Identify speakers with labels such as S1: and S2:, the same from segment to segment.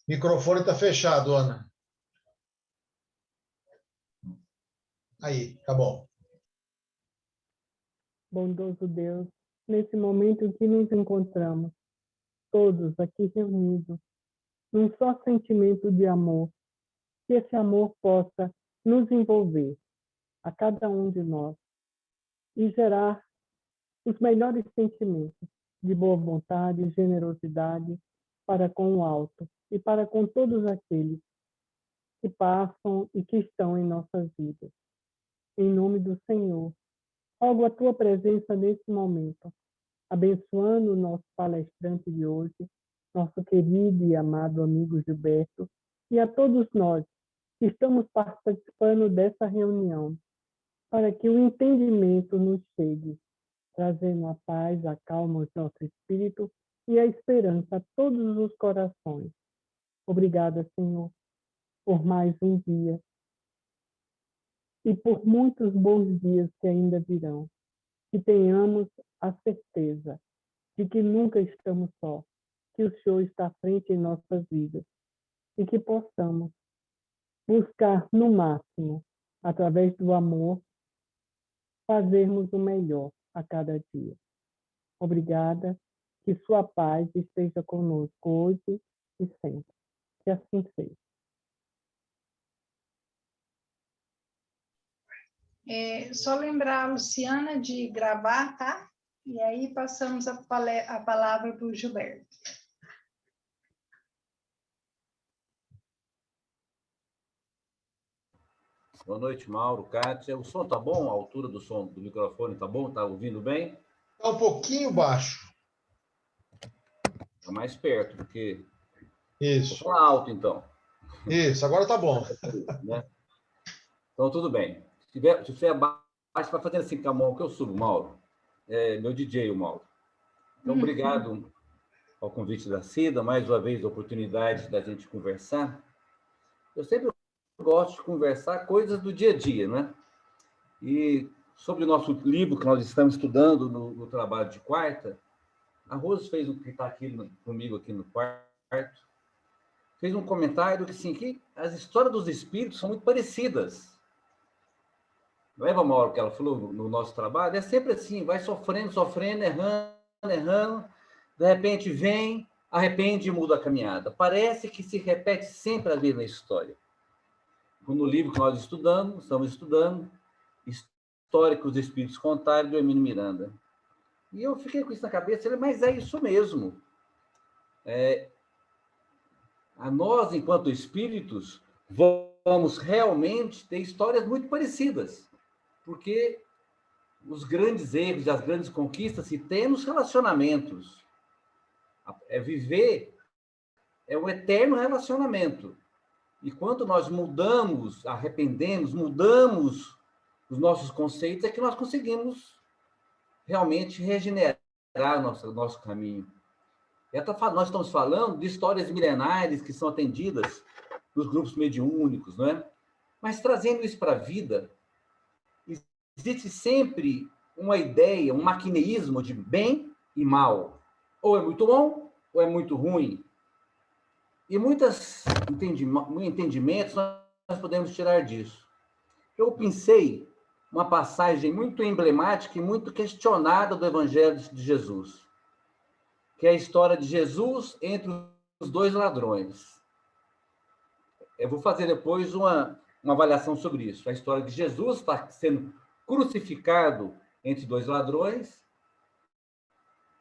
S1: Microfone está fechado, Ana. Aí, tá bom.
S2: Bondoso Deus, nesse momento em que nos encontramos, todos aqui reunidos, num só sentimento de amor, que esse amor possa nos envolver, a cada um de nós, e gerar os melhores sentimentos de boa vontade e generosidade para com o alto e para com todos aqueles que passam e que estão em nossas vidas. Em nome do Senhor, rogo a tua presença nesse momento, abençoando o nosso palestrante de hoje, nosso querido e amado amigo Gilberto, e a todos nós que estamos participando dessa reunião, para que o entendimento nos chegue, trazendo a paz, a calma ao nosso espírito e a esperança a todos os corações. Obrigada, Senhor, por mais um dia e por muitos bons dias que ainda virão. Que tenhamos a certeza de que nunca estamos só, que o Senhor está à frente em nossas vidas e que possamos buscar no máximo, através do amor, fazermos o melhor a cada dia. Obrigada, que sua paz esteja conosco hoje e sempre. Que assim seja.
S3: Só lembrar a Luciana de gravar, tá? E aí passamos a palavra para o Gilberto.
S4: Boa noite, Mauro, Kátia. O som tá bom? A altura do som do microfone tá bom? Tá ouvindo bem?
S1: Tá um pouquinho baixo.
S4: Tá mais perto, porque...
S1: Isso.
S4: Vou falar alto, então.
S1: Isso, agora tá bom.
S4: Né? Então, tudo bem. Se tiver baixo, vai fazendo assim com a mão que eu subo, Mauro. É meu DJ, o Mauro. Então, obrigado ao convite da Cida, mais uma vez a oportunidade da gente conversar. Eu sempre gosto de conversar coisas do dia a dia, né? E sobre o nosso livro que nós estamos estudando no trabalho de quarta, a Rose fez que está aqui comigo aqui no quarto, fez um comentário que, assim, que as histórias dos espíritos são muito parecidas. Leva uma hora que ela falou no nosso trabalho, é sempre assim, vai sofrendo, errando, de repente vem, arrepende e muda a caminhada. Parece que se repete sempre a mesma história. No livro que nós estamos estudando, História que os Espíritos Contaram, do Hermínio Miranda. E eu fiquei com isso na cabeça, mas é isso mesmo. A nós, enquanto espíritos, vamos realmente ter histórias muito parecidas, porque os grandes erros e as grandes conquistas se têm nos relacionamentos. Viver é um eterno relacionamento. E quando nós mudamos, arrependemos, mudamos os nossos conceitos, é que nós conseguimos realmente regenerar nosso caminho. Nós estamos falando de histórias milenares que são atendidas nos grupos mediúnicos, não é? Mas trazendo isso para a vida, existe sempre uma ideia, um maquineísmo de bem e mal. Ou é muito bom, ou é muito ruim. E muitos entendimentos nós podemos tirar disso. Eu pensei uma passagem muito emblemática e muito questionada do Evangelho de Jesus, que é a história de Jesus entre os dois ladrões. Eu vou fazer depois uma avaliação sobre isso. A história de Jesus está sendo crucificado entre dois ladrões,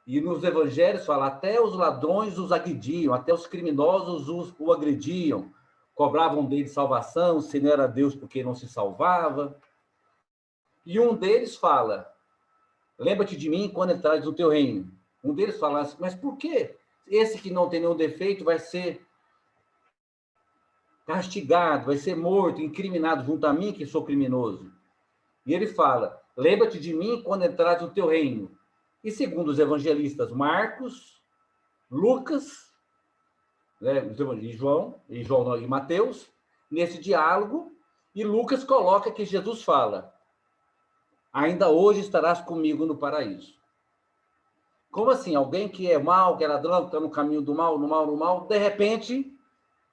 S4: e nos evangelhos fala, até os ladrões os agrediam, até os criminosos o agrediam, cobravam dele salvação, se não era Deus porque não se salvava. E um deles fala, lembra-te de mim quando entrares no teu reino. Um deles fala, mas por que esse que não tem nenhum defeito vai ser castigado, vai ser morto, incriminado junto a mim, que sou criminoso? E ele fala, lembra-te de mim quando entrares no teu reino. E segundo os evangelistas Marcos, Lucas, né, e João e Mateus, nesse diálogo, e Lucas coloca que Jesus fala, ainda hoje estarás comigo no paraíso. Como assim? Alguém que é mau, que é ladrão, que está no caminho do mal, no mal, de repente,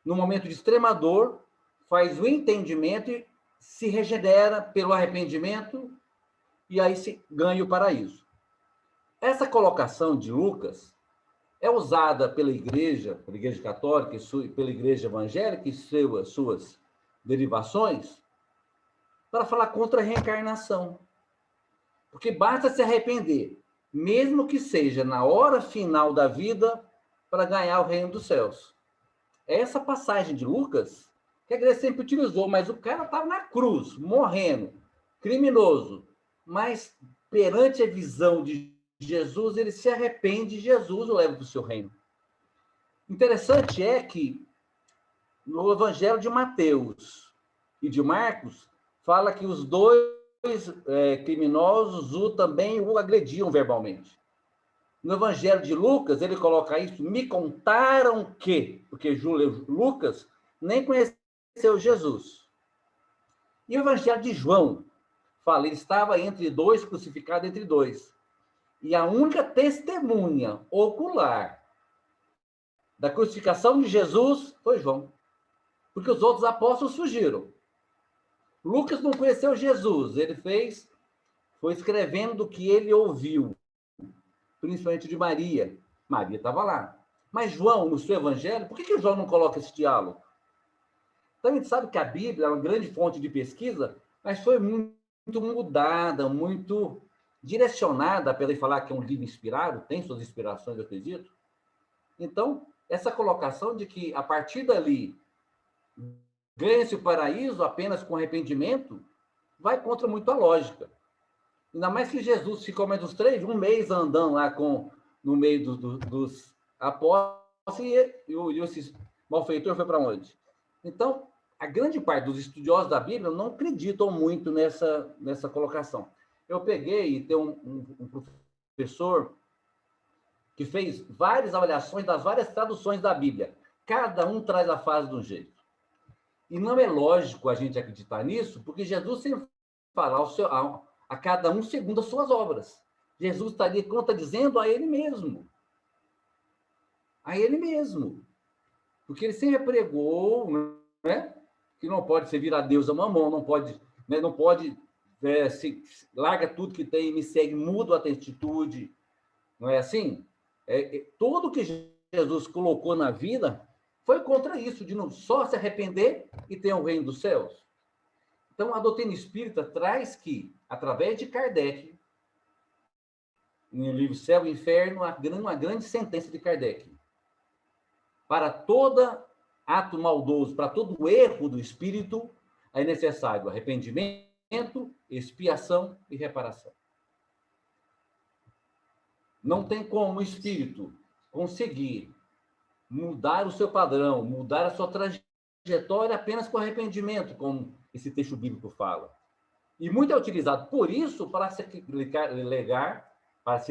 S4: no momento de extrema dor, faz o entendimento e se regenera pelo arrependimento e aí se ganha o paraíso. Essa colocação de Lucas é usada pela Igreja Católica e pela Igreja Evangélica e suas derivações para falar contra a reencarnação. Porque basta se arrepender, mesmo que seja na hora final da vida, para ganhar o reino dos céus. Essa passagem de Lucas, que a igreja sempre utilizou, mas o cara estava na cruz, morrendo, criminoso, mas perante a visão de Jesus, ele se arrepende e Jesus o leva para o seu reino. Interessante é que no Evangelho de Mateus e de Marcos, fala que os dois criminosos também o agrediam verbalmente. No Evangelho de Lucas, ele coloca isso, me contaram que, porque Lucas nem conheceu Jesus. E o Evangelho de João fala, ele estava entre dois, crucificado entre dois. E a única testemunha ocular da crucificação de Jesus foi João. Porque os outros apóstolos fugiram. Lucas não conheceu Jesus, ele foi escrevendo do que ele ouviu, principalmente de Maria. Maria estava lá. Mas João, no seu evangelho, por que João não coloca esse diálogo? Então, a gente sabe que a Bíblia é uma grande fonte de pesquisa, mas foi muito mudada, muito direcionada, para ele falar que é um livro inspirado, tem suas inspirações, eu acredito. Então, essa colocação de que, a partir dali, ganha-se o paraíso apenas com arrependimento, vai contra muito a lógica. Ainda mais que Jesus ficou mais uns 1 mês andando lá no meio dos apóstolos e esse malfeitor foi para onde? Então, a grande parte dos estudiosos da Bíblia não acreditam muito nessa colocação. Eu peguei e tem um professor que fez várias avaliações das várias traduções da Bíblia. Cada um traz a frase de um jeito. E não é lógico a gente acreditar nisso, porque Jesus sempre fala a cada um segundo as suas obras. Jesus estaria contradizendo a ele mesmo. A ele mesmo. Porque ele sempre pregou, né, que não pode servir a Deus a mamão, não pode larga tudo que tem e me segue, muda a atitude. Não é assim? Tudo que Jesus colocou na vida foi contra isso, de não só se arrepender e ter o reino dos céus. Então, a doutrina espírita traz que, através de Kardec, no livro Céu e Inferno, uma grande sentença de Kardec. Para todo ato maldoso, para todo erro do espírito, é necessário arrependimento, expiação e reparação. Não tem como o espírito conseguir mudar o seu padrão, mudar a sua trajetória apenas com arrependimento, como esse texto bíblico fala. E muito é utilizado por isso para se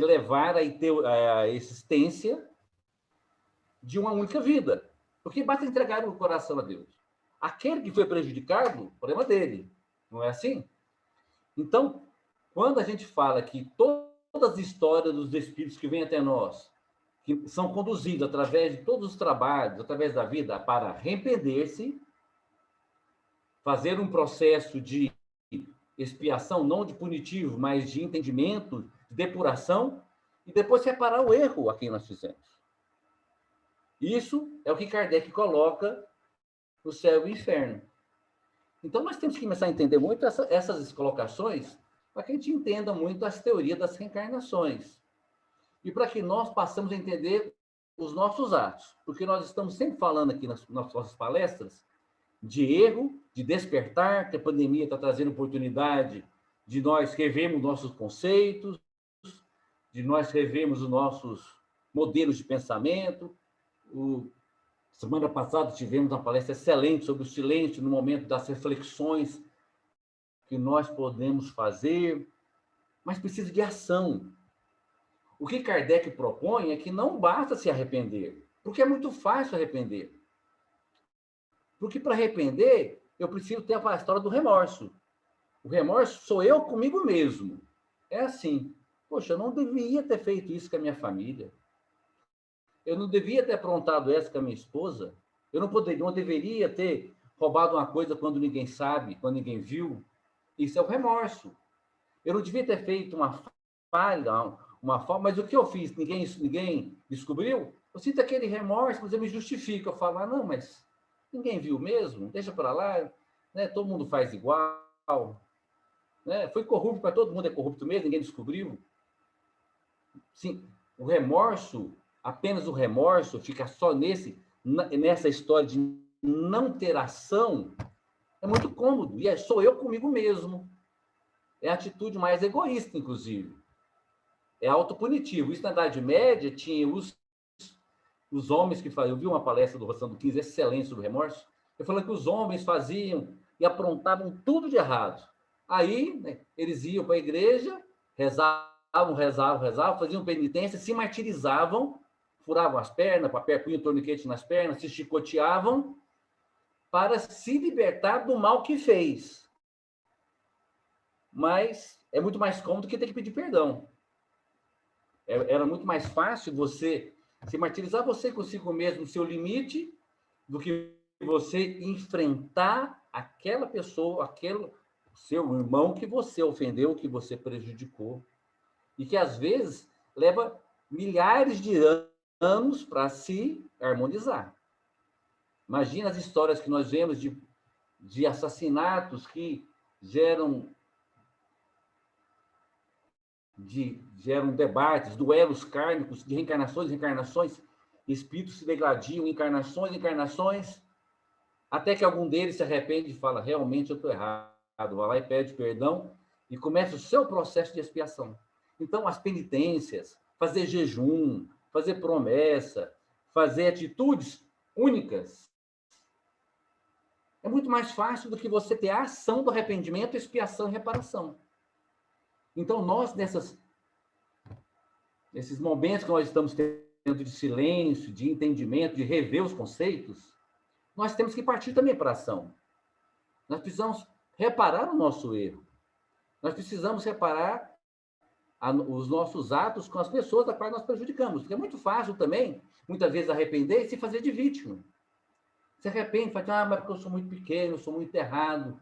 S4: levar à existência de uma única vida. Porque basta entregar o coração a Deus. Aquele que foi prejudicado, o problema é dele. Não é assim? Então, quando a gente fala que todas as histórias dos espíritos que vêm até nós, que são conduzidos através de todos os trabalhos, através da vida, para arrepender-se, fazer um processo de expiação, não de punitivo, mas de entendimento, de depuração, e depois reparar o erro a quem nós fizemos. Isso é o que Kardec coloca no céu e inferno. Então, nós temos que começar a entender muito essas colocações para que a gente entenda muito as teorias das reencarnações. E para que nós possamos entender os nossos atos. Porque nós estamos sempre falando aqui nas nossas palestras de erro, de despertar, que a pandemia está trazendo oportunidade de nós revermos nossos conceitos, de nós revermos os nossos modelos de pensamento. Semana passada tivemos uma palestra excelente sobre o silêncio no momento das reflexões que nós podemos fazer, mas precisa de ação. O que Kardec propõe é que não basta se arrepender, porque é muito fácil arrepender. Porque para arrepender, eu preciso ter a história do remorso. O remorso sou eu comigo mesmo. É assim, poxa, eu não devia ter feito isso com a minha família. Eu não devia ter aprontado essa com a minha esposa. Eu não deveria ter roubado uma coisa quando ninguém sabe, quando ninguém viu. Isso é o remorso. Eu não devia ter feito uma falha, uma falta, mas o que eu fiz? Ninguém descobriu? Eu sinto aquele remorso, mas eu me justifico. Eu falo, não, mas ninguém viu mesmo, deixa para lá, né? Todo mundo faz igual. Né? Foi corrupto, mas todo mundo é corrupto mesmo, ninguém descobriu. Sim, o remorso, apenas o remorso, ficar só nessa história de não ter ação, é muito cômodo. E sou eu comigo mesmo. É a atitude mais egoísta, inclusive. É autopunitivo. Isso na Idade Média tinha os homens que faziam. Eu vi uma palestra do Rossano 15 excelente sobre remorso. Eu falando que os homens faziam e aprontavam tudo de errado. Aí, né, eles iam para a igreja, rezavam, faziam penitência, se martirizavam, furavam as pernas, punham torniquete nas pernas, se chicoteavam para se libertar do mal que fez. Mas é muito mais cômodo que ter que pedir perdão. Era muito mais fácil você se martirizar você consigo mesmo, no seu limite, do que você enfrentar aquela pessoa, aquele seu irmão que você ofendeu, que você prejudicou. E que, às vezes, leva milhares de anos para se harmonizar. Imagina as histórias que nós vemos de assassinatos que geram debates, duelos kármicos, de reencarnações, espíritos se degladiam, encarnações, até que algum deles se arrepende e fala, realmente eu estou errado, vai lá e pede perdão, e começa o seu processo de expiação. Então, as penitências, fazer jejum, fazer promessa, fazer atitudes únicas, é muito mais fácil do que você ter a ação do arrependimento, expiação e reparação. Então, nós, nesses momentos que nós estamos tendo de silêncio, de entendimento, de rever os conceitos, nós temos que partir também para a ação. Nós precisamos reparar o nosso erro. Nós precisamos reparar os nossos atos com as pessoas da qual nós prejudicamos. Porque é muito fácil também, muitas vezes, arrepender e se fazer de vítima. Se arrepende, fala, mas porque eu sou muito pequeno, eu sou muito errado.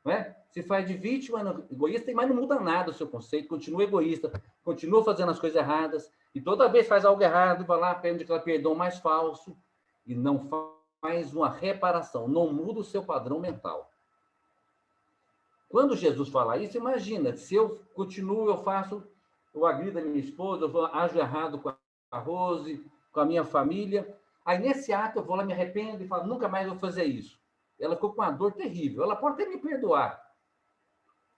S4: Não é? Se faz de vítima, egoísta, mas não muda nada o seu conceito, continua egoísta, continua fazendo as coisas erradas, e toda vez faz algo errado, vai lá, pede aquele perdão mais falso, e não faz uma reparação, não muda o seu padrão mental. Quando Jesus fala isso, imagina, se eu continuo, eu agrido a minha esposa, eu ajo errado com a Rose, com a minha família, aí nesse ato eu vou lá, me arrependo e falo, nunca mais vou fazer isso. Ela ficou com uma dor terrível. Ela pode até me perdoar,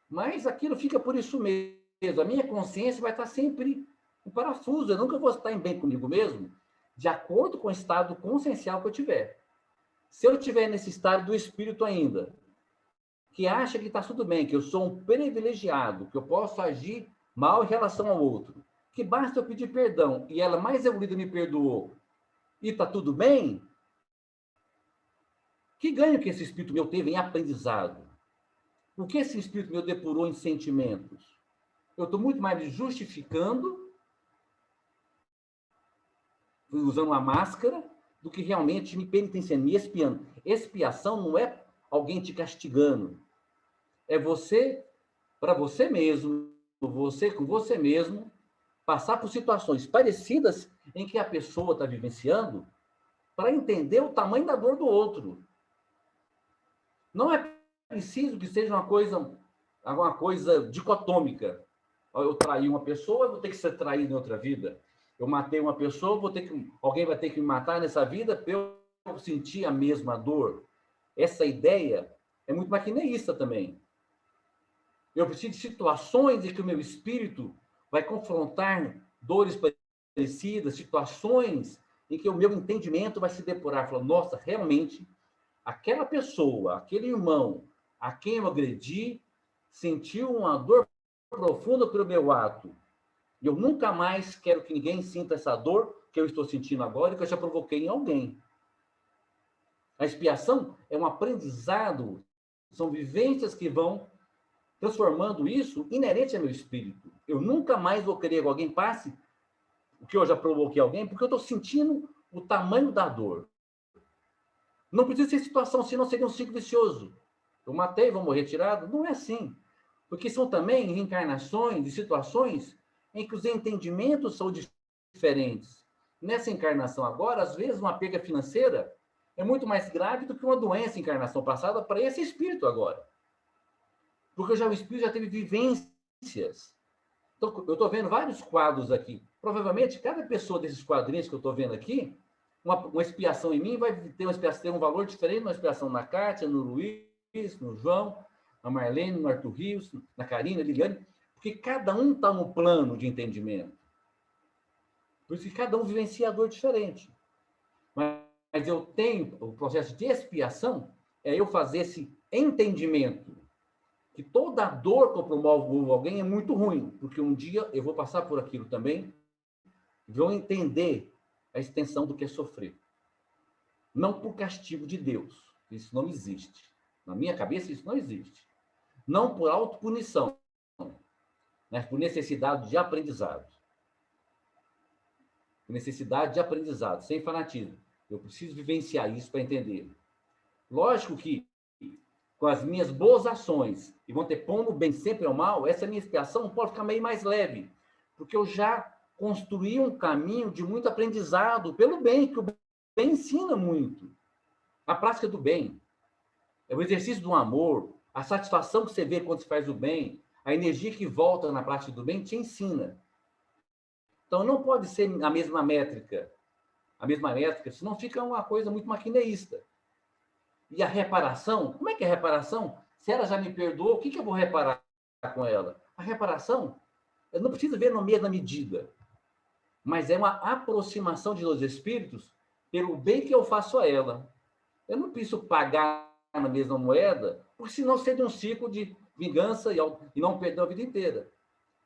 S4: mas aquilo fica por isso mesmo. A minha consciência vai estar sempre um parafuso. Eu nunca vou estar em bem comigo mesmo, de acordo com o estado consciencial que eu tiver. Se eu estiver nesse estado do espírito ainda, que acha que está tudo bem, que eu sou um privilegiado, que eu posso agir mal em relação ao outro, que basta eu pedir perdão e ela mais evoluída me perdoou e está tudo bem, que ganho que esse espírito meu teve em aprendizado? O que esse espírito meu depurou em sentimentos? Eu estou muito mais me justificando, usando uma máscara, do que realmente me penitenciando, me expiando. Expiação não é alguém te castigando. É você, para você mesmo, você com você mesmo, passar por situações parecidas em que a pessoa está vivenciando, para entender o tamanho da dor do outro. Não é preciso que seja alguma coisa dicotômica. Eu traí uma pessoa, eu vou ter que ser traído em outra vida. Eu matei uma pessoa, alguém vai ter que me matar nessa vida para eu sentir a mesma dor. Essa ideia é muito maquineísta também. Eu preciso de situações em que o meu espírito vai confrontar dores parecidas, situações em que o meu entendimento vai se depurar. Falando, nossa, realmente, aquela pessoa, aquele irmão a quem eu agredi, sentiu uma dor profunda pelo meu ato. E eu nunca mais quero que ninguém sinta essa dor que eu estou sentindo agora e que eu já provoquei em alguém. A expiação é um aprendizado, são vivências que vão transformando isso inerente ao meu espírito. Eu nunca mais vou querer que alguém passe o que eu já provoquei a alguém, porque eu estou sentindo o tamanho da dor. Não precisa ser situação, senão seria um ciclo vicioso. Eu matei, vou morrer tirado. Não é assim. Porque são também reencarnações de situações em que os entendimentos são diferentes. Nessa encarnação agora, às vezes, uma perda financeira é muito mais grave do que uma doença em encarnação passada para esse espírito agora. Porque já o espírito já teve vivências. Então, eu estou vendo vários quadros aqui. Provavelmente, cada pessoa desses quadrinhos que eu estou vendo aqui, uma expiação em mim vai ter uma expiação, ter um valor diferente, uma expiação na Kátia, no Luiz, no João, na Marlene, no Arthur Rios, na Karina, na Liliane, porque cada um está no plano de entendimento. Por isso que cada um vivencia a dor diferente. Mas eu tenho o processo de expiação, é eu fazer esse entendimento que toda dor que eu promovo a alguém é muito ruim, porque um dia eu vou passar por aquilo também, vou entender a extensão do que é sofrer. Não por castigo de Deus, isso não existe. Na minha cabeça, isso não existe. Não por autopunição, mas por necessidade de aprendizado. Por necessidade de aprendizado, sem fanatismo. Eu preciso vivenciar isso para entender. Lógico que, com as minhas boas ações, e vão ter pão no bem sempre ao mal, essa minha expiação pode ficar meio mais leve, porque eu já construí um caminho de muito aprendizado pelo bem, que o bem ensina muito. A prática do bem é o exercício do amor, a satisfação que você vê quando você faz o bem, a energia que volta na prática do bem te ensina. Então, não pode ser a mesma métrica, senão fica uma coisa muito maquineísta. E a reparação, como é que é a reparação? Se ela já me perdoou, o que eu vou reparar com ela? A reparação, eu não preciso ver na mesma medida, mas é uma aproximação de dois espíritos pelo bem que eu faço a ela. Eu não preciso pagar na mesma moeda, porque senão seria um ciclo de vingança e não perdão a vida inteira.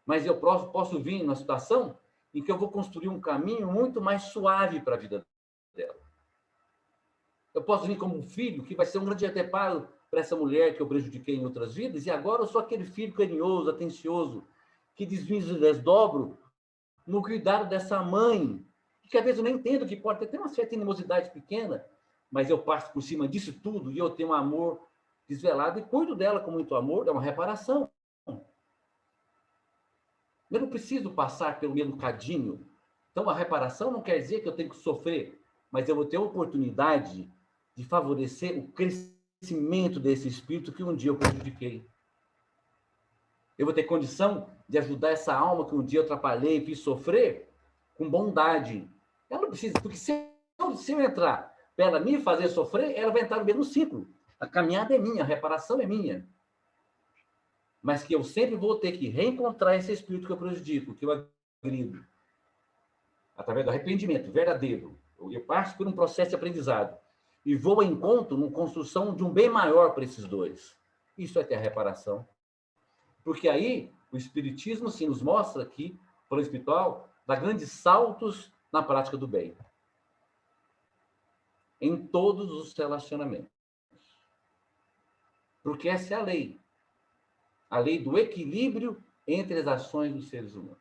S4: Mas eu posso vir numa situação em que eu vou construir um caminho muito mais suave para a vida dela. Eu posso vir como um filho que vai ser um grande anteparo para essa mulher que eu prejudiquei em outras vidas, e agora eu sou aquele filho carinhoso, atencioso, que desdobro no cuidado dessa mãe, que às vezes eu nem entendo, que pode ter uma certa animosidade pequena, mas eu passo por cima disso tudo e eu tenho um amor desvelado e cuido dela com muito amor, é uma reparação. Eu não preciso passar pelo mesmo cadinho. Então, a reparação não quer dizer que eu tenho que sofrer, mas eu vou ter a oportunidade de favorecer o crescimento desse espírito que um dia eu prejudiquei. Eu vou ter condição de ajudar essa alma que um dia eu atrapalhei, fiz sofrer, com bondade. Ela não precisa, porque se eu entrar para ela me fazer sofrer, ela vai entrar no mesmo ciclo. A caminhada é minha, a reparação é minha. Mas que eu sempre vou ter que reencontrar esse espírito que eu prejudico, que eu agrido. Através do arrependimento verdadeiro. Eu passo por um processo de aprendizado. E vou ao encontro na construção de um bem maior para esses dois. Isso é ter a reparação. Porque aí o Espiritismo sim, nos mostra que, plano espiritual, dá grandes saltos na prática do bem. Em todos os relacionamentos. Porque essa é a lei. A lei do equilíbrio entre as ações dos seres humanos.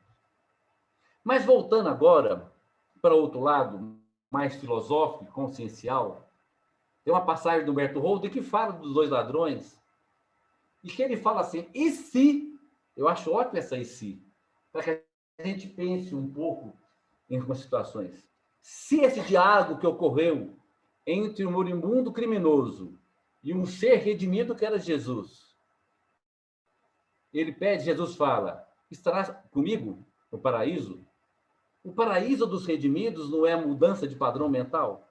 S4: Mas voltando agora para outro lado, mais filosófico, consciencial, tem uma passagem do Humberto Holden que fala dos dois ladrões, e que ele fala assim, e se, eu acho ótimo essa e se, para que a gente pense um pouco em algumas situações. Se esse diálogo que ocorreu entre um moribundo criminoso e um ser redimido que era Jesus, ele pede, Jesus fala, estará comigo no paraíso? O paraíso dos redimidos não é a mudança de padrão mental?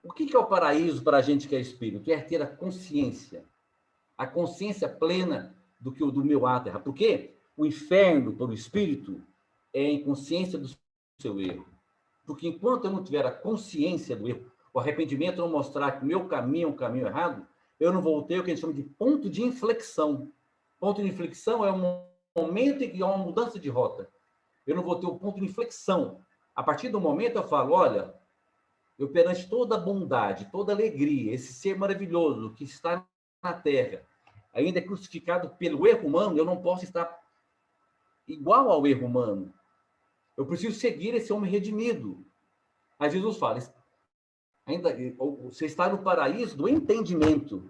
S4: O que é o paraíso para a gente que é espírito? É ter a consciência plena do meu ato. Porque o inferno, para o espírito, é a inconsciência do seu erro. Porque enquanto eu não tiver a consciência do erro, o arrependimento não mostrar que o meu caminho é um caminho errado, eu não vou ter o que a gente chama de ponto de inflexão. Ponto de inflexão é um momento em que há uma mudança de rota. Eu não vou ter o ponto de inflexão. A partir do momento eu falo, olha, eu perante toda a bondade, toda a alegria, esse ser maravilhoso que está na Terra, ainda é crucificado pelo erro humano, eu não posso estar igual ao erro humano. Eu preciso seguir esse homem redimido. Aí Jesus fala, Ainda você está no paraíso do entendimento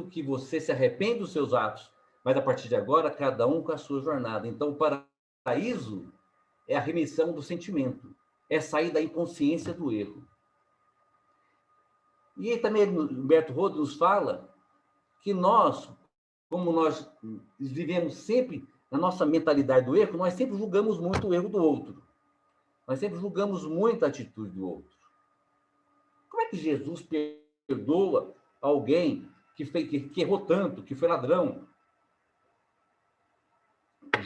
S4: que você se arrepende dos seus atos, mas a partir de agora, cada um com a sua jornada. Então, o paraíso é a remissão do sentimento, é sair da inconsciência do erro. E aí também Humberto Rodo nos fala que nós, como nós vivemos sempre na nossa mentalidade do erro, nós sempre julgamos muito o erro do outro. Nós sempre julgamos muito a atitude do outro. Como é que Jesus perdoa alguém que errou tanto, que foi ladrão?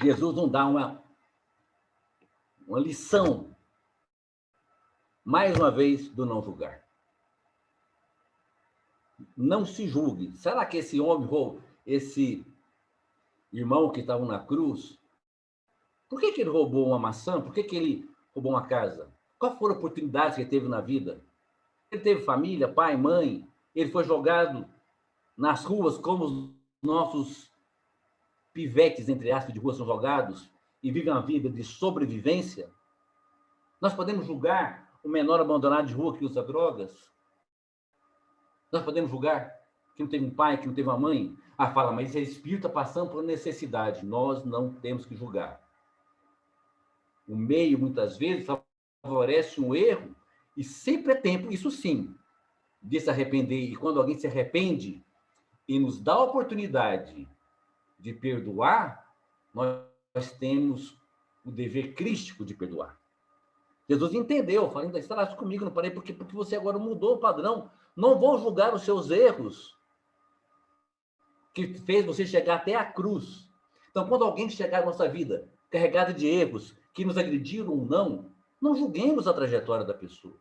S4: Jesus não dá uma lição, mais uma vez, do não julgar. Não se julgue. Será que esse homem, esse irmão que estava na cruz, por que ele roubou uma maçã? Por que ele roubou uma casa? Quais foram as oportunidades que ele teve na vida? Ele teve família, pai, mãe. Ele foi jogado nas ruas como os nossos pivetes, entre aspas, de rua são jogados e vivem uma vida de sobrevivência. Nós podemos julgar o menor abandonado de rua que usa drogas? Nós podemos julgar que não teve um pai, que não teve uma mãe? Ah, fala, mas esse espírito está passando por necessidade. Nós não temos que julgar. O meio, muitas vezes, favorece um erro e sempre é tempo, isso sim, de se arrepender. E quando alguém se arrepende e nos dá a oportunidade de perdoar, nós temos o dever crístico de perdoar. Jesus entendeu, falando, está comigo, não parei, porque você agora mudou o padrão. Não vou julgar os seus erros que fez você chegar até a cruz. Então, quando alguém chegar na nossa vida carregado de erros, que nos agrediram ou não julguemos a trajetória da pessoa.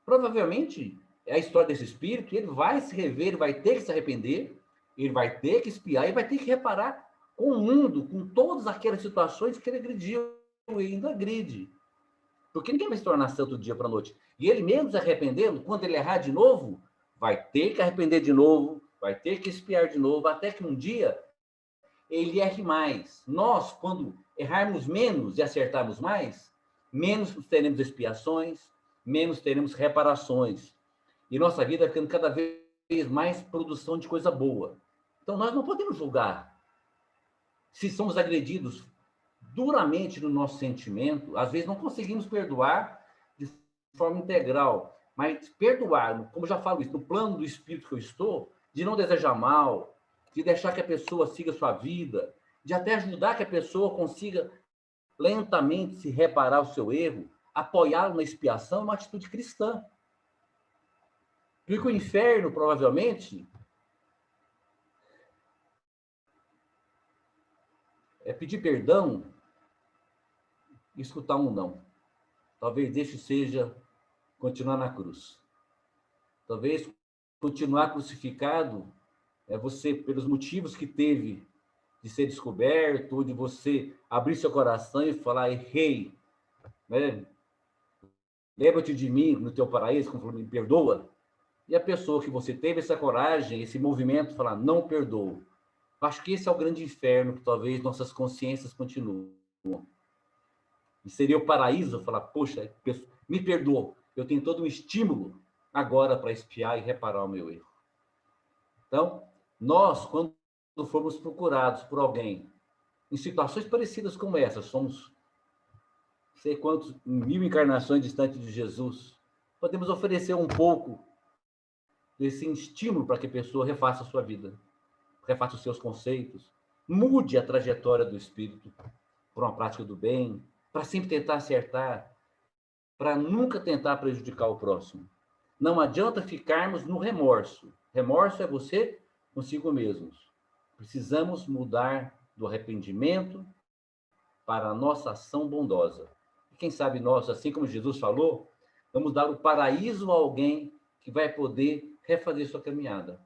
S4: Provavelmente, é a história desse espírito, ele vai se rever, ele vai ter que se arrepender, ele vai ter que espiar, ele vai ter que reparar com o mundo, com todas aquelas situações que ele agrediu e ainda agride. Porque ninguém vai se tornar santo do dia para a noite. E ele mesmo se arrependendo, quando ele errar de novo, vai ter que arrepender de novo, vai ter que espiar de novo, até que um dia ele erre mais. Nós, quando errarmos menos e acertarmos mais, menos teremos expiações, menos teremos reparações. E nossa vida vai ficando cada vez mais produção de coisa boa. Então, nós não podemos julgar. Se somos agredidos duramente no nosso sentimento, às vezes não conseguimos perdoar de forma integral, mas perdoar, como já falo isso, no plano do espírito que eu estou, de não desejar mal, de deixar que a pessoa siga a sua vida, de até ajudar que a pessoa consiga lentamente se reparar o seu erro, apoiá-lo na expiação, é uma atitude cristã. Porque o inferno, provavelmente, é pedir perdão e escutar um não. Talvez este seja continuar na cruz. Talvez continuar crucificado é você, pelos motivos que teve de ser descoberto, ou de você abrir seu coração e falar, errei, né? Lembra-te de mim no teu paraíso, como me perdoa. E a pessoa que você teve essa coragem, esse movimento, falar, não perdoo. Acho que esse é o grande inferno que talvez nossas consciências continuem. E seria o paraíso falar, poxa, me perdoa, eu tenho todo um estímulo agora para espiar e reparar o meu erro. Então, nós, quando formos procurados por alguém em situações parecidas como essa, somos não sei quantos 1000 encarnações distantes de Jesus, podemos oferecer um pouco desse estímulo para que a pessoa refaça a sua vida, refaça os seus conceitos, mude a trajetória do espírito por uma prática do bem, para sempre tentar acertar, para nunca tentar prejudicar o próximo. Não adianta ficarmos no remorso. Remorso é você consigo mesmos. Precisamos mudar do arrependimento para a nossa ação bondosa. E quem sabe nós, assim como Jesus falou, vamos dar o paraíso a alguém que vai poder refazer sua caminhada.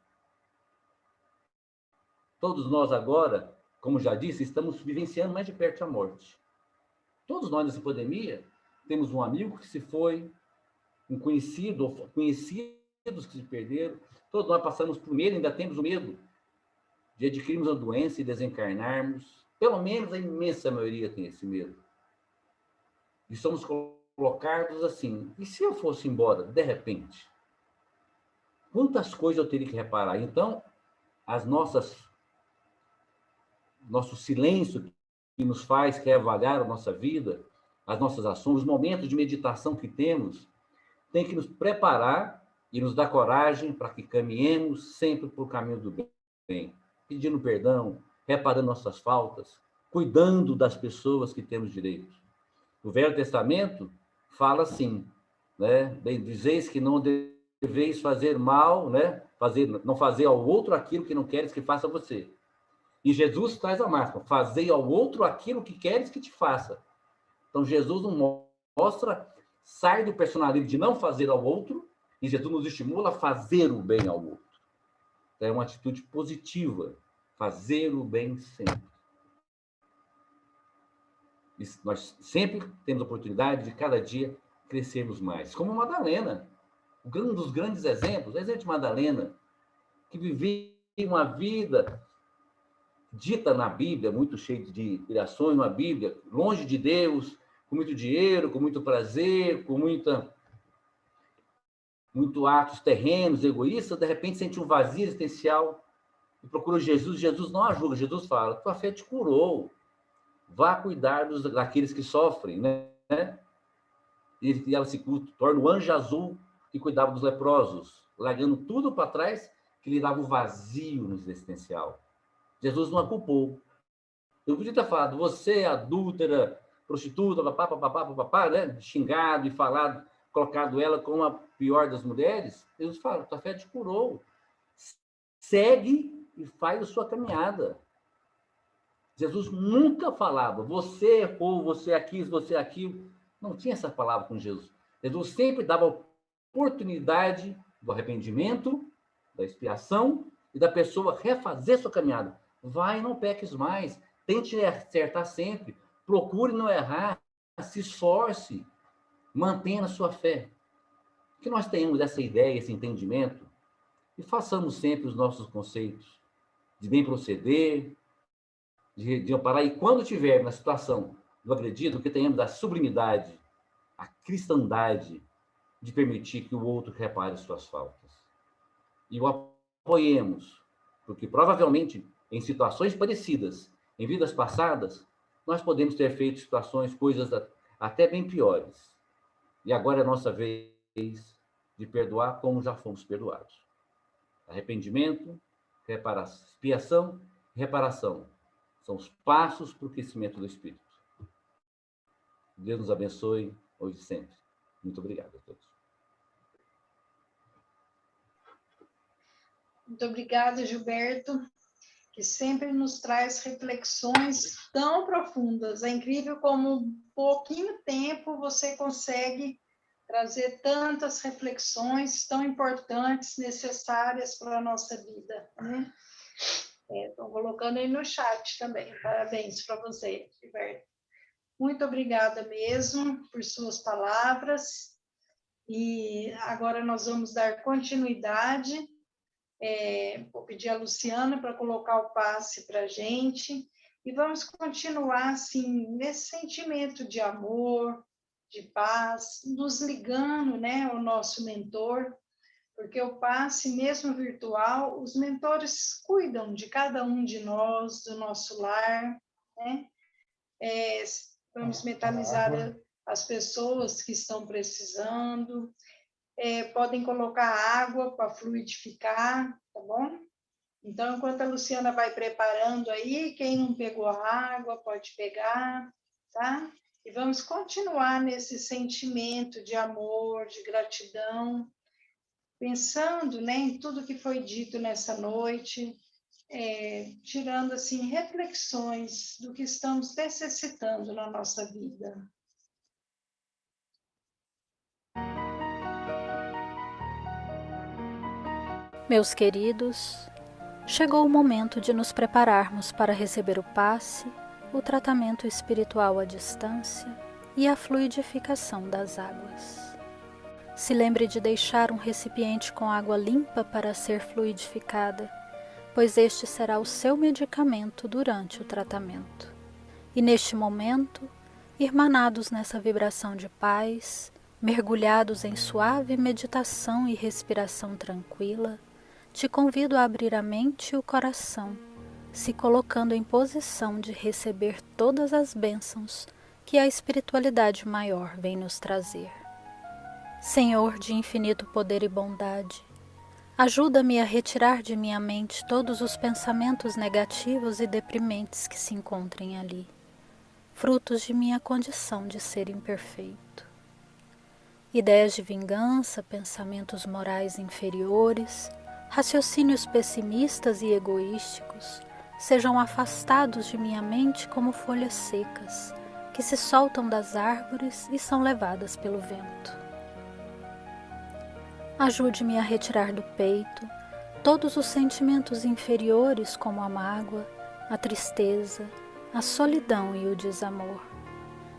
S4: Todos nós agora, como já disse, estamos vivenciando mais de perto a morte. Todos nós nessa pandemia temos um amigo que se foi, um conhecido ou conhecidos que se perderam. Todos nós passamos por medo, ainda temos o medo de adquirirmos a doença e desencarnarmos. Pelo menos a imensa maioria tem esse medo. E somos colocarmos assim, e se eu fosse embora, de repente? Quantas coisas eu teria que reparar? Então, nosso silêncio que nos faz reavaliar a nossa vida, as nossas ações, os momentos de meditação que temos, tem que nos preparar e nos dar coragem para que caminhemos sempre por caminho do bem, pedindo perdão, reparando nossas faltas, cuidando das pessoas que temos direito. O Velho Testamento fala assim, né? Bem, dizeis que não deveis fazer mal, né? Não fazer ao outro aquilo que não queres que faça a você. E Jesus traz a máxima, fazei ao outro aquilo que queres que te faça. Então, Jesus nos mostra, sai do personalismo de não fazer ao outro, e Jesus nos estimula a fazer o bem ao outro. Então, é uma atitude positiva, fazer o bem sempre. E nós sempre temos a oportunidade de, cada dia, crescermos mais. Como Madalena, um dos grandes exemplos, o exemplo de Madalena, que vivia uma vida dita na Bíblia, muito cheia de inspirações na Bíblia, longe de Deus, com muito dinheiro, com muito prazer, com muito atos terrenos, egoístas, de repente sente um vazio existencial e procura Jesus. Jesus não ajuda, Jesus fala, tua fé te curou, vá cuidar daqueles que sofrem, né? E ela se torna o anjo azul que cuidava dos leprosos, largando tudo para trás, que lhe dava um vazio no existencial. Jesus não a culpou. Eu podia ter falado, você é adúltera, prostituta, papá, né? Xingado e falado, colocado ela como a pior das mulheres. Jesus fala, tua fé te curou. Segue e faz a sua caminhada. Jesus nunca falava, você errou, você quis, você aquilo. Não tinha essa palavra com Jesus. Jesus sempre dava oportunidade do arrependimento, da expiação e da pessoa refazer sua caminhada. Vai, não peques mais. Tente acertar sempre. Procure não errar. Se esforce. Mantenha a sua fé. Que nós tenhamos essa ideia, esse entendimento e façamos sempre os nossos conceitos de bem proceder, de amparar. E quando tiver na situação do agredido, que tenhamos a sublimidade, a cristandade de permitir que o outro repare suas faltas. E o apoiemos, porque provavelmente em situações parecidas, em vidas passadas, nós podemos ter feito coisas até bem piores. E agora é a nossa vez de perdoar como já fomos perdoados. Arrependimento, expiação e reparação são os passos para o crescimento do Espírito. Deus nos abençoe hoje e sempre. Muito obrigado a todos.
S3: Muito obrigada, Gilberto, que sempre nos traz reflexões tão profundas. É incrível como em pouquinho tempo você consegue trazer tantas reflexões tão importantes, necessárias para a nossa vida, né? Estou colocando aí no chat também. Parabéns para você, Gilberto. Muito obrigada mesmo por suas palavras. E agora nós vamos dar continuidade. Vou pedir a Luciana para colocar o passe para a gente. E vamos continuar, assim, nesse sentimento de amor, de paz, nos ligando, né, ao nosso mentor, porque o passe, mesmo virtual, os mentores cuidam de cada um de nós, do nosso lar, né? Vamos mentalizar as pessoas que estão precisando, podem colocar água para fluidificar, tá bom? Então, enquanto a Luciana vai preparando aí, quem não pegou a água pode pegar, tá? E vamos continuar nesse sentimento de amor, de gratidão, pensando, né, em tudo que foi dito nessa noite, tirando assim reflexões do que estamos necessitando na nossa vida.
S5: Meus queridos, chegou o momento de nos prepararmos para receber o passe, o tratamento espiritual à distância e a fluidificação das águas. Se lembre de deixar um recipiente com água limpa para ser fluidificada, pois este será o seu medicamento durante o tratamento. E neste momento, irmanados nessa vibração de paz, mergulhados em suave meditação e respiração tranquila, te convido a abrir a mente e o coração, se colocando em posição de receber todas as bênçãos que a espiritualidade maior vem nos trazer. Senhor de infinito poder e bondade, ajuda-me a retirar de minha mente todos os pensamentos negativos e deprimentes que se encontrem ali, frutos de minha condição de ser imperfeito. Ideias de vingança, pensamentos morais inferiores, raciocínios pessimistas e egoísticos sejam afastados de minha mente como folhas secas, que se soltam das árvores e são levadas pelo vento. Ajude-me a retirar do peito todos os sentimentos inferiores como a mágoa, a tristeza, a solidão e o desamor.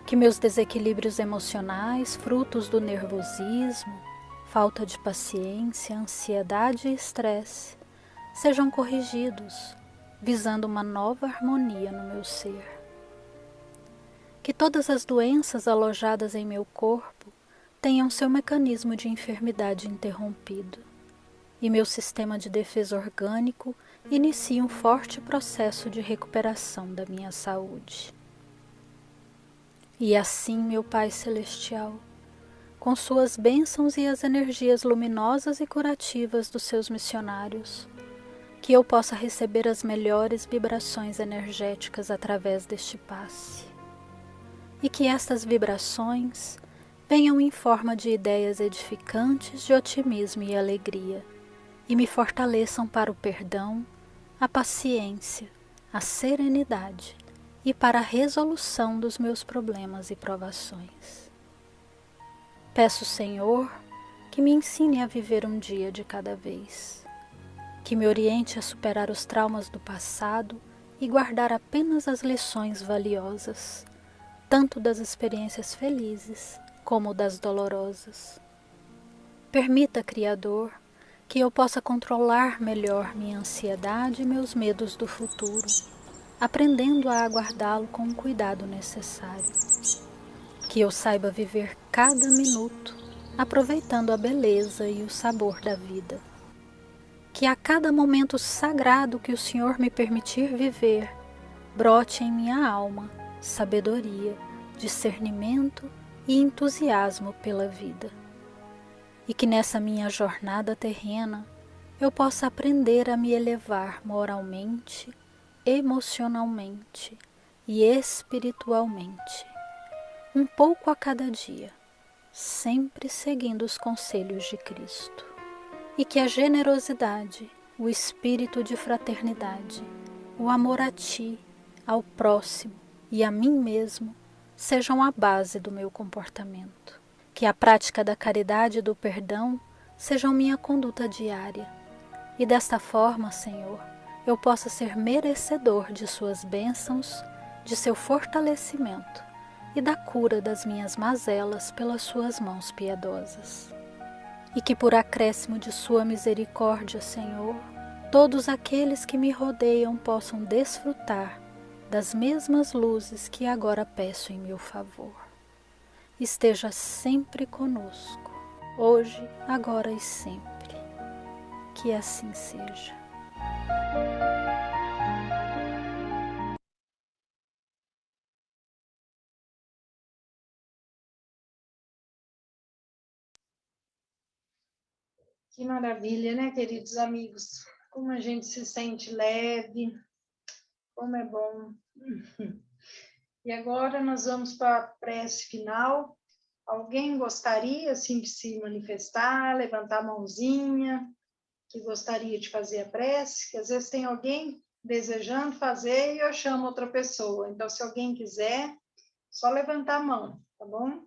S5: Que meus desequilíbrios emocionais, frutos do nervosismo, falta de paciência, ansiedade e estresse, sejam corrigidos, visando uma nova harmonia no meu ser. Que todas as doenças alojadas em meu corpo tenham seu mecanismo de enfermidade interrompido, e meu sistema de defesa orgânico inicie um forte processo de recuperação da minha saúde. E assim, meu Pai Celestial, com suas bênçãos e as energias luminosas e curativas dos seus missionários, que eu possa receber as melhores vibrações energéticas através deste passe. E que estas vibrações venham em forma de ideias edificantes de otimismo e alegria, e me fortaleçam para o perdão, a paciência, a serenidade e para a resolução dos meus problemas e provações. Peço, Senhor, que me ensine a viver um dia de cada vez, que me oriente a superar os traumas do passado e guardar apenas as lições valiosas, tanto das experiências felizes como das dolorosas. Permita, Criador, que eu possa controlar melhor minha ansiedade e meus medos do futuro, aprendendo a aguardá-lo com o cuidado necessário. Que eu saiba viver cada minuto, aproveitando a beleza e o sabor da vida. Que a cada momento sagrado que o Senhor me permitir viver, brote em minha alma sabedoria, discernimento e entusiasmo pela vida. E que nessa minha jornada terrena eu possa aprender a me elevar moralmente, emocionalmente e espiritualmente, um pouco a cada dia, sempre seguindo os conselhos de Cristo. E que a generosidade, o espírito de fraternidade, o amor a Ti, ao próximo e a mim mesmo sejam a base do meu comportamento. Que a prática da caridade e do perdão sejam minha conduta diária. E desta forma, Senhor, eu possa ser merecedor de Suas bênçãos, de seu fortalecimento e da cura das minhas mazelas pelas Suas mãos piedosas. E que por acréscimo de Sua misericórdia, Senhor, todos aqueles que me rodeiam possam desfrutar das mesmas luzes que agora peço em meu favor. Esteja sempre conosco, hoje, agora e sempre. Que assim seja.
S3: Que maravilha, né, queridos amigos? Como a gente se sente leve, como é bom. E agora nós vamos para a prece final. Alguém gostaria, assim, de se manifestar, levantar a mãozinha, que gostaria de fazer a prece? Que às vezes tem alguém desejando fazer e eu chamo outra pessoa. Então, se alguém quiser, só levantar a mão, tá bom?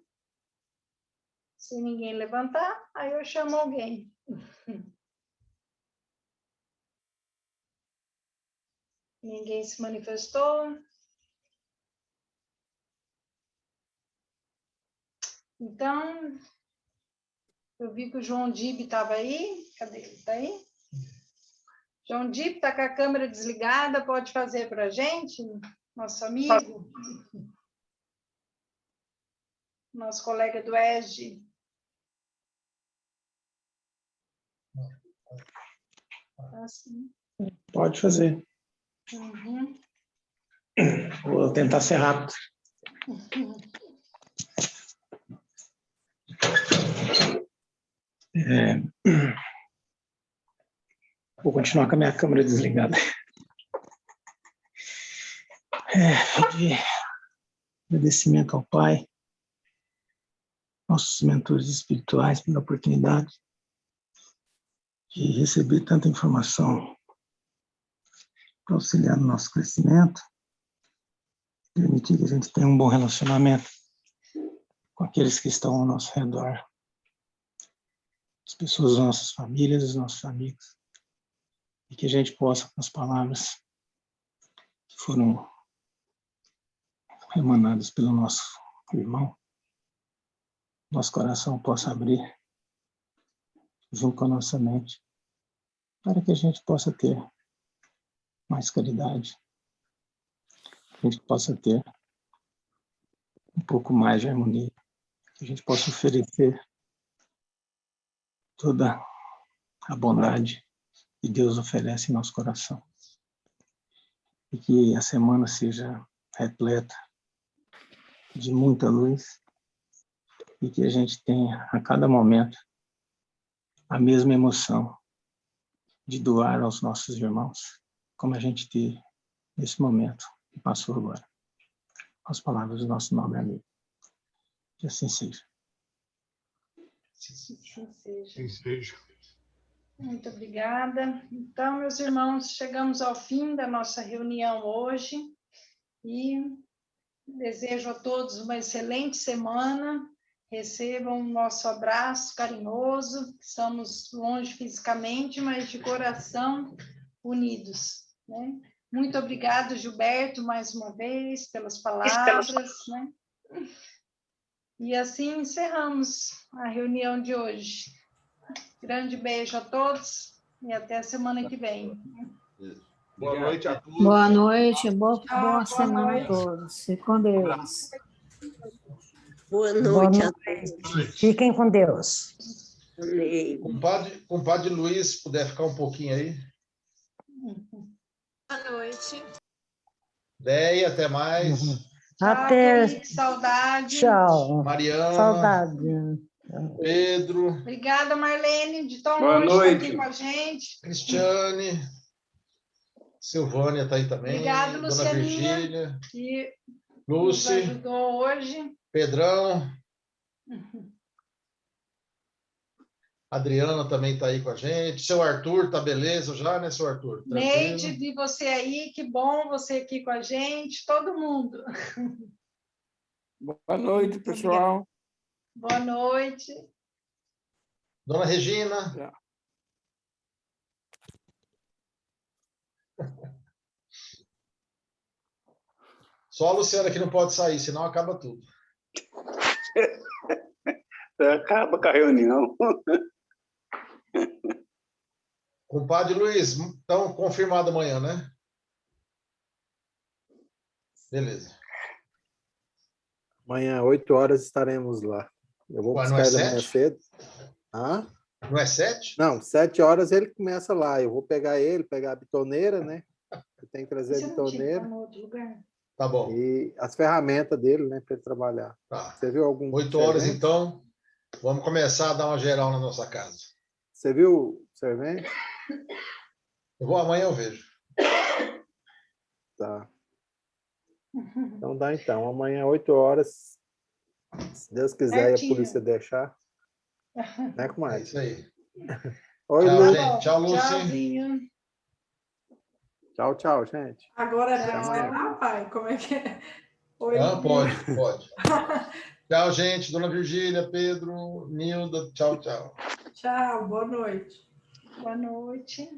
S3: Se ninguém levantar, aí eu chamo alguém. Ninguém se manifestou. Então, eu vi que o João Dib estava aí. Cadê ele? Está aí? João Dib está com a câmera desligada, pode fazer para a gente, nosso amigo? nosso colega do ESG. Assim.
S6: Pode fazer.
S3: Uhum.
S6: Vou tentar ser rápido. Vou continuar com a minha câmera desligada. Pedir agradecimento ao Pai, nossos mentores espirituais, pela oportunidade de receber tanta informação para auxiliar no nosso crescimento, permitir que a gente tenha um bom relacionamento com aqueles que estão ao nosso redor, as pessoas das nossas famílias, dos nossos amigos, e que a gente possa, com as palavras que foram emanadas pelo nosso irmão, nosso coração possa abrir junto com a nossa mente, para que a gente possa ter mais caridade, que a gente possa ter um pouco mais de harmonia, que a gente possa oferecer toda a bondade que Deus oferece em nosso coração. E que a semana seja repleta de muita luz e que a gente tenha a cada momento a mesma emoção de doar aos nossos irmãos, como a gente teve nesse momento que passou agora. As palavras do nosso nobre amigo. Que assim seja.
S3: Sim seja. Muito obrigada. Então, meus irmãos, chegamos ao fim da nossa reunião hoje e desejo a todos uma excelente semana. Recebam o nosso abraço carinhoso. Estamos longe fisicamente, mas de coração unidos, né? Muito obrigado, Gilberto, mais uma vez, pelas palavras, né? E assim encerramos a reunião de hoje. Grande beijo a todos e até a semana que vem.
S1: Boa noite a todos.
S7: Boa noite, boa
S3: Boa
S7: semana
S3: noite.
S7: a todos. Fique com Deus.
S8: Boa noite a todos.
S7: Fiquem com Deus.
S8: Amém.
S1: Compadre Luiz, se puder ficar um pouquinho aí.
S8: Boa noite.
S1: Deia, até mais.
S7: Até.
S3: Tchau, saudade.
S7: Tchau.
S1: Mariana.
S7: Saudade.
S1: Pedro.
S3: Obrigada, Marlene, de tão
S9: Boa
S3: longe
S9: noite.
S3: aqui com a gente.
S1: Cristiane. Silvânia está aí também.
S3: Obrigada,
S1: Dona
S3: Lucianinha,
S1: Virgínia.
S3: que nos
S1: Lúcia.
S3: ajudou hoje.
S1: Pedrão. Adriana também está aí com a gente. Seu Arthur, tá beleza já, né, seu Arthur? Tranquilo?
S3: Neide, vi você aí, que bom você aqui com a gente, todo mundo.
S9: Boa noite, pessoal.
S3: Boa noite.
S1: Dona Regina.
S9: Já.
S1: Só a Luciana que não pode sair, senão acaba tudo.
S9: Acaba com a reunião.
S1: Compadre Luiz, então confirmado amanhã, né? Beleza.
S10: Amanhã, 8 horas, estaremos lá. Eu vou
S1: Ué,
S10: buscar
S1: não é
S10: ele amanhã
S1: 7?
S10: cedo. Hã?
S1: Não é 7?
S10: Não, 7 horas ele começa lá. Eu vou pegar ele, pegar a bitoneira, né? Eu tenho que trazer
S3: Você
S10: a
S3: não tinha que
S10: bitoneira
S3: estar no outro lugar?
S1: Tá bom.
S10: e as ferramentas dele, né? Para ele trabalhar.
S1: Tá.
S10: Você viu algum
S1: 8 horas,
S10: servente?
S1: então. Vamos começar a dar uma geral na nossa casa.
S10: Você viu o servente?
S1: Amanhã eu vejo.
S10: Tá. Então dá então. Amanhã, 8 horas. Se Deus quiser e a
S3: Certinho.
S10: polícia deixar. Né,
S1: É
S10: comadre?
S1: isso aí.
S10: Oi,
S1: Tchau,
S10: Lu.
S1: gente. Tchau, Lúcia.
S3: Tchauzinho.
S10: Tchau, tchau, gente.
S11: Agora
S3: Tchau.
S11: pode encerrar, pai? Como é que é? Oi,
S1: Pode. Tchau, gente. Dona Virgínia, Pedro, Nilda. Tchau, tchau.
S11: Tchau, boa noite.
S3: Boa noite.